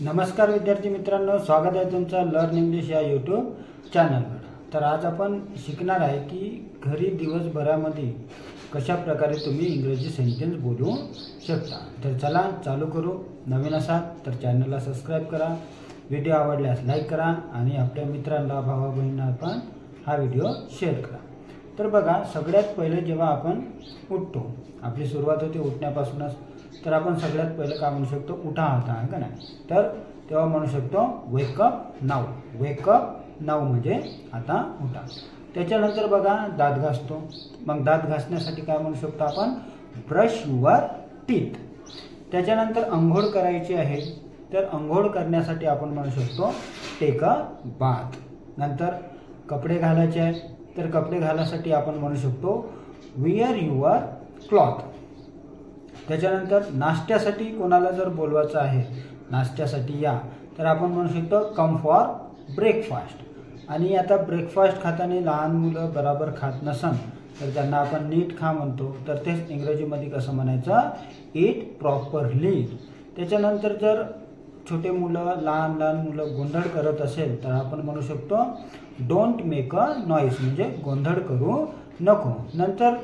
नमस्कार विद्यार्थी मित्रांनो, स्वागत आहे तुमचं लर्न इंग्लिश या यूट्यूब चॅनलवर। तर आज आपण शिकणार आहे की घरी दिवसभरामध्ये कशा प्रकारे तुम्ही इंग्रजी सेंटेन्स बोलू शकता। तर चला चालू करू। नवीन असाल तर चॅनलला सबस्क्राइब करा, व्हिडिओ आवडल्यास लाईक करा आणि आपल्या मित्रांना भावा बहिणींना पण हा व्हिडिओ शेअर करा। तर बघा, सगळ्यात पहिले जेव्हा आपण उठतो, आपली सुरुवात होते उठण्यापासूनच, तर आपण सगळ्यात पहिले काय म्हणू शकतो, उठा आता, आहे का नाही। तर तेव्हा म्हणू शकतो वेकअप नाऊ। वेकअप नाऊ म्हणजे आता उठा। त्याच्यानंतर बघा, दात घासतो, मग दात घासण्यासाठी काय म्हणू शकतो आपण, ब्रश युअर टीथ। त्याच्यानंतर अंघोळ करायची आहे, तर अंघोळ करण्यासाठी आपण म्हणू शकतो टेक अ बाथ। नंतर कपडे घालायचे आहेत, तर कपडे घालायसाठी आपण म्हणू शकतो वेअर युअर क्लॉथ। त्याच्यानंतर नाश्त्यासाठी कोणाला जर बोलवायचं आहे, नाश्त्यासाठी या, तर आपण म्हणू शकतो कम फॉर ब्रेकफास्ट। आणि आता ब्रेकफास्ट खाताना लहान मुलं बरोबर खात नसन तर त्यांना आपण नीट खा म्हणतो, तर तेच इंग्रजीमध्ये कसं म्हणायचं, ईट प्रॉपरली। त्याच्यानंतर जर छोटे मुलं लहान मुलं गोंधळ करत असेल तर आपण म्हणू शकतो डोंट मेक अ नॉईस, म्हणजे गोंधळ करू नको। नंतर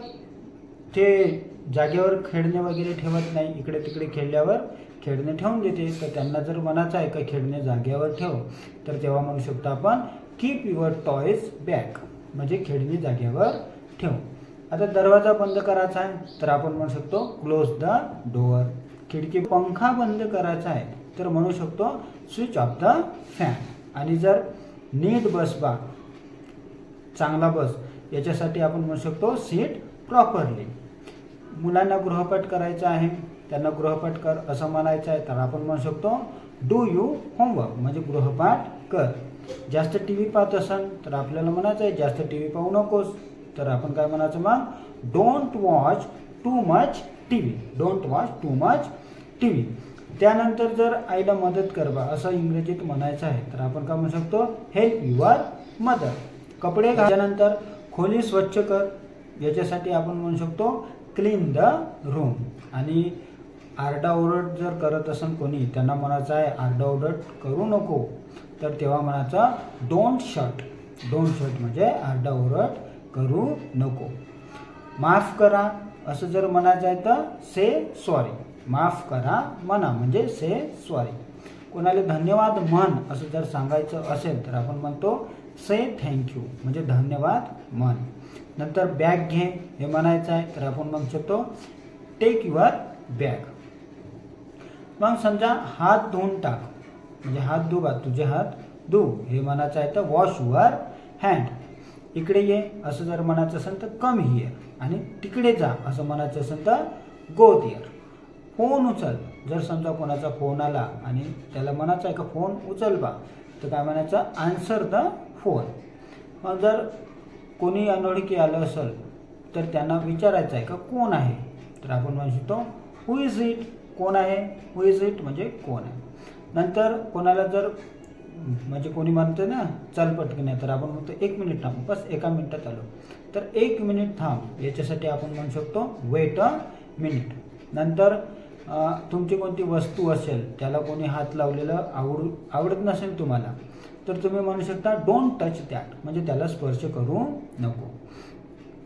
ते जागेवर खेळणे वगैरे ठेवत नाही, इकडे तिकडे खेळल्यावर खेळणे ठेवून देते, तर त्यांना जर म्हणायचं आहे का खेळणे जागेवर ठेव, तर तेव्हा म्हणू शकतो आपण कीप युअर टॉयज बॅक, म्हणजे खेळणी जागेवर ठेव। आता दरवाजा बंद करायचा आहे, तर आपण म्हणू शकतो क्लोज द डोअर। खिडकी पंखा बंद करायचा आहे, तर म्हणू शकतो स्विच ऑफ द फॅन। आणि जर नीट बस बा, चांगला बस, याच्यासाठी आपण म्हणू शकतो सीट प्रॉपरली। मुलांना गृहपाठ करायचा आहे, त्यांना गृहपाठ कर असं म्हणायचं आहे, तर आपण म्हणू शकतो डू यू होमवर्क, म्हणजे गृहपाठ कर। जास्त टीव्ही पाहत असाल तर आपल्याला म्हणायचं आहे जास्त टीव्ही पाहू नकोस, तर आपण काय म्हणायचं मग, don't watch too much TV, don't watch too much TV. त्यानंतर जर आईला मदत करवा असं इंग्रजीत म्हणायचं आहे, तर आपण काय म्हणू शकतो हेल्प युअर मदर। कपडे घातल्यानंतर खोली स्वच्छ कर, याच्यासाठी आपण म्हणू शकतो क्लीन द रूम। आणि आरडाओरड जर करत असेल कोणी, त्यांना म्हणायचं आहे आरडाओरड करू नको, तर तेव्हा म्हणायचं डोंट शट। डोंट शट म्हणजे आरडाओरड करू नको। माफ करा असं जर म्हणायचं आहे तर से सॉरी, माफ करा म्हणा, म्हणजे से सॉरी। कोणाला धन्यवाद म्हण असं जर सांगायचं असेल तर आपण म्हणतो से थँक्यू, म्हणजे धन्यवाद म्हण। नंतर बॅग घे हे म्हणायचं आहे, तर आपण म्हणू शकतो टेक युअर बॅग। मग समजा हात धुवून टाक, म्हणजे हात धुवा, तुझे हात धु हे म्हणायचं आहे, तर वॉश युअर हँड। इकडे ये असं जर म्हणायचं असेल तर कम हिअर, आणि तिकडे जा असं म्हणायचं असेल तर गो देअर। फोन उचल, जर समजा कोणाचा फोन आला आणि त्याला म्हणायचं आहे का फोन उचल बा, तर काय म्हणायचं आन्सर द फोन। मग जर कोणी अनोळखी आलं असेल तर त्यांना विचारायचं आहे का कोण आहे, तर आपण म्हणू शकतो हु इज इट, कोण आहे, हु इज इट म्हणजे कोण आहे। नंतर कोणाला जर म्हणजे कोणी म्हणते ना चल पटकन, तर आपण म्हणतो एक मिनिट थांब, बस एका मिनिटात आलो, तर एक मिनिट थांब, याच्यासाठी आपण म्हणू शकतो वेट अ मिनिट। नंतर तुमची कोणती वस्तू असेल, त्याला कोणी हात लावलेलं आवडत नसेल तुम्हाला, तर तुम्ही म्हणू शकता डोंट टच दॅट, म्हणजे त्याला स्पर्श करू नको।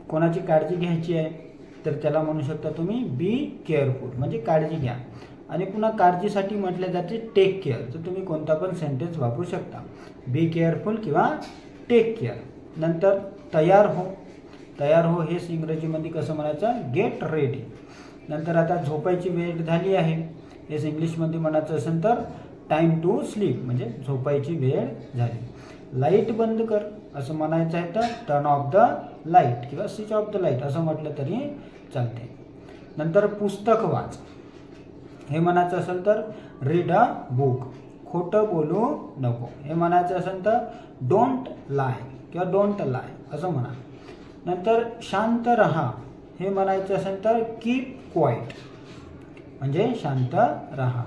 कोणाची काळजी घ्यायची आहे, तर त्याला म्हणू शकता तुम्ही बी केअरफुल, म्हणजे काळजी घ्या। आणि पुन्हा काळजीसाठी म्हटले जाते टेक केअर, तर तुम्ही कोणता पण सेंटेन्स वापरू शकता, बी केअरफुल किंवा टेक केअर। नंतर तयार हो, तयार हो हेच इंग्रजीमध्ये कसं म्हणायचं, गेट रेडी। नंतर आता झोपायची वेळ झाली आहे, हेच इंग्लिशमध्ये म्हणायचं असेल तर टाइम टू स्लीप, म्हणजे झोपायची वेळ झाली। लाईट बंद कर असं म्हणायचं आहे, तर टर्न ऑफ द लाईट किंवा स्विच ऑफ द लाईट असं म्हटलं तरी चालते। नंतर पुस्तक वाच हे म्हणायचं असेल तर रीड अ बुक। खोटं बोलू नको हे म्हणायचं असेल तर डोंट लाय किंवा डोंट लाय असं म्हणा। नंतर शांत रहा हे म्हणायचं असेल तर कीप क्वाइट, म्हणजे शांत रहा।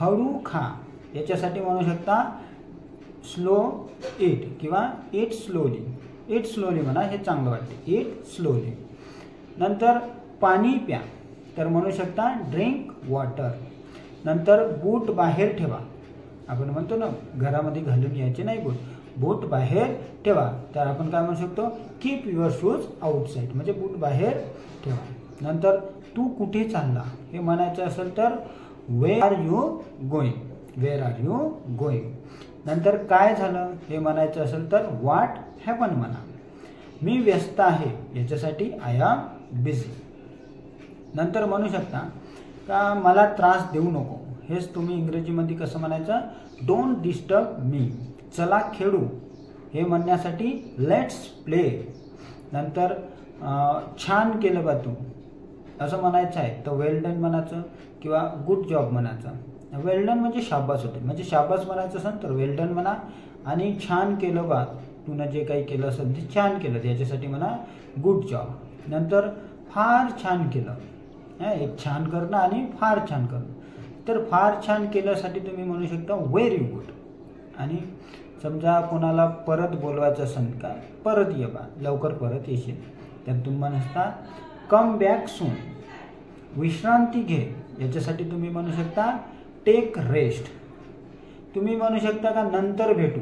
हळू खा याच्यासाठी म्हणू शकता स्लो इट किंवा इट स्लोली, इट स्लोली म्हणा, हे चांगलं वाटते, इट स्लोली। नंतर पाणी प्या, तर म्हणू शकता ड्रिंक वॉटर। नंतर बूट बाहेर ठेवा, आपण म्हणतो ना घरामध्ये घालून यायचे नाही बूट, बूट बाहेर ठेवा. तर आपण काय म्हणू शकतो, कीप युअर शूज आउटसाइड, म्हणजे बूट बाहेर ठेवा. नंतर तू कुठे चालला हे म्हणायचं असेल तर where are you going, where are you going. नंतर काय झालं हे म्हणायचं असेल तर व्हॉट हॅपन म्हणा. मी व्यस्त आहे याच्यासाठी आय एम बिझी. नंतर म्हणू शकता का मला त्रास देऊ नको, हेच तुम्ही इंग्रजीमध्ये कसं म्हणायचं, डोंट डिस्टर्ब मी. चला खेळू हे म्हणण्यासाठी लेट्स प्ले. नंतर छान केलं बा तू असं म्हणायचं आहे तर वेल डन म्हणायचं किंवा गुड जॉब म्हणायचं. वेल डन म्हणजे शाबास होते, म्हणजे शाबास म्हणायचं असेल तर वेल डन म्हणा. आणि छान केलं बा, तुनं जे काही केलं असेल ते छान केलं याच्यासाठी म्हणा गुड जॉब. नंतर फार छान केलं, एक छान करणं आणि फार छान करणं. तर फार छान केल्यासाठी तुम्ही म्हणू शकता व्हेरी गुड. आणि समजा कोणाला परत बोलवायचं असेल का परत ये बा, लवकर परत येशील, तर तुम्ही म्हणता कम बॅक सून. विश्रांती घे याच्यासाठी तुम्ही म्हणू शकता टेक रेस्ट. तुम्ही म्हणू शकता का नंतर भेटू,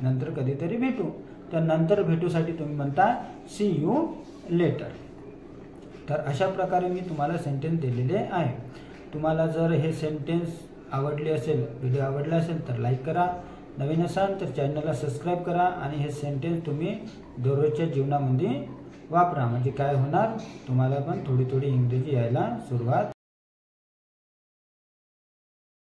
नंतर कधीतरी भेटू, तर नंतर भेटूसाठी तुम्ही म्हणता सी यू लेटर. तर अशा प्रकारे मी तुम्हाला सेंटेन्स दिलेले आहे. तुम्हाला जर हे सेंटेन्स आवडले असेल, व्हिडिओ आवडला असेल तर लाईक करा, नवीन असाल तर चॅनलला सबस्क्राईब करा. आणि हे सेंटेन्स तुम्ही दररोजच्या जीवनामध्ये वापरा, म्हणजे काय होणार, तुम्हाला पण थोडी थोडी इंग्रजी यायला सुरुवात